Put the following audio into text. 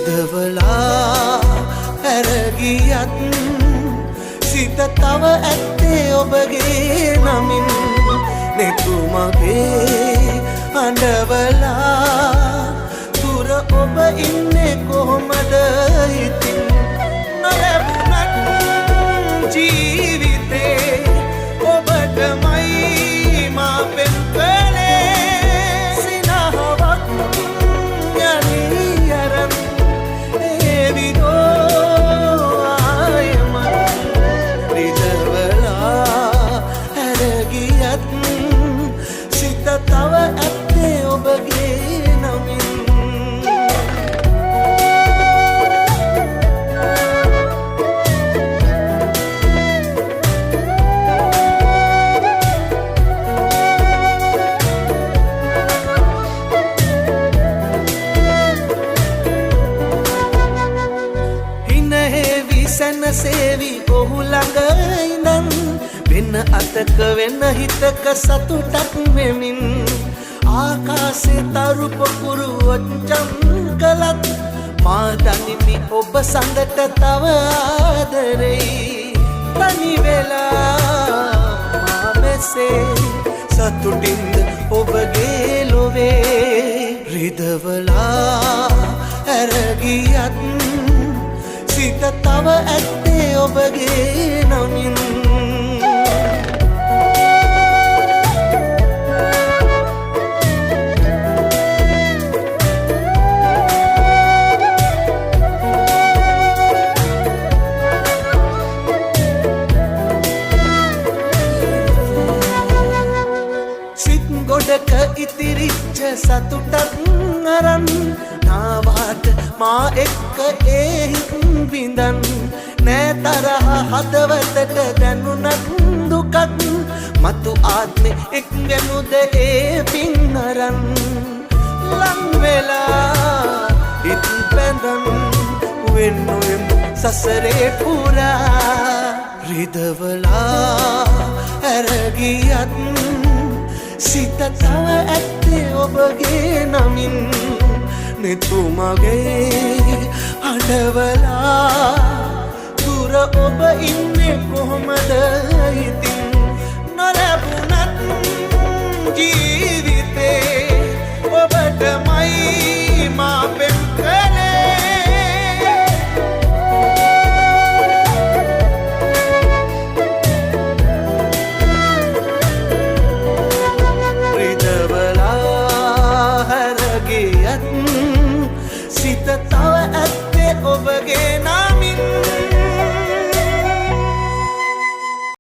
රිදවලා හැරගියත් සිත තව ඇත්තේ ඔබගේ නමින් නෙතුමගේ අඬවලා තුර ඔබ ඉන්නේ කොහොමද ඉතින් නොලැබුණත් ජීවිතේ ඔබටමයි මා පෙම් කළේ සිනහවක් යලි අරන් ඒවිදෝ ආයමත් රිදවලා හැරගියත් සිත තව ඇත්තේ ඔබගේ නමින් සෙනසේවි ඔහු ළඟ ඉඳන් වෙන අතක වෙන හිතක සතුටක් වෙමින් ආකාශේ තරු පොකුරු ඔච්චම් කළත් මා දනිමි ඔබ සඳට තව ආදරෙයි තනි වෙලා මා මෙසේ සතුටින්ද ඔබගේ ලොවේ රිදවලා ඇරගියත් සිත තව ඇත්තේ ඔබගේ නමින් සිත් ගොඩක ඉතිරිච්ච සතුටක් අරන් නාවාට මා එක්ක ඒ විඳන් නෑ තරහ හදවතට දැනුණත් දුකක් මතු ආත්මෙ එක් වෙනුද ඒ පින් අරන් ලං වෙලා හිත් බැඳන් වෙනුවෙම් සසරේ පුරා රිදවලා ඇරගියත් සිත තව ඇත්තේ ඔබගේ නමින් නෙතුමගේ අඬවලා තුර ඔබ ඉන්නේ කොහොමද ඉතින් නොලැබුණත් ජීවිතේ ඔබටමයි මා පෙම් කළේ රිදවලා හැරගියත් සිත තව ඇත්තේ ඔබගේ නා